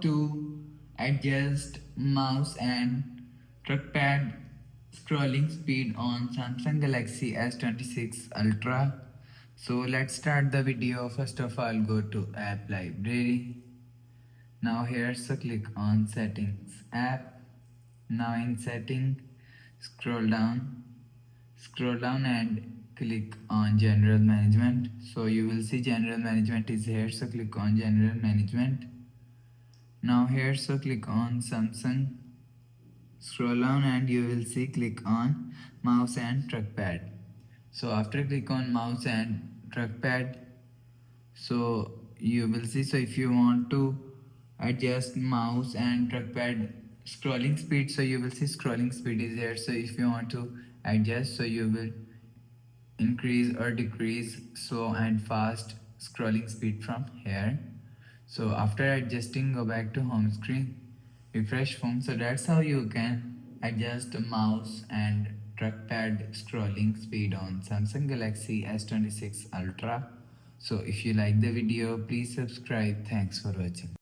to adjust mouse and trackpad scrolling speed on Samsung Galaxy S26 Ultra. So let's start the video. First of all, go to app library. Now here, so click on settings app. Now in setting, scroll down and click on general management. So you will see general management is here, so click on general management. Now here, so click on Samsung, scroll down and you will see click on mouse and trackpad. So after click on mouse and trackpad, so you will see, so if you want to adjust mouse and trackpad scrolling speed, so you will see scrolling speed is here. So if you want to adjust, so you will increase or decrease slow and fast scrolling speed from here. So after adjusting, go back to home screen, refresh phone. So that's how you can adjust mouse and trackpad scrolling speed on Samsung Galaxy S26 Ultra. So if you like the video, please subscribe. Thanks for watching.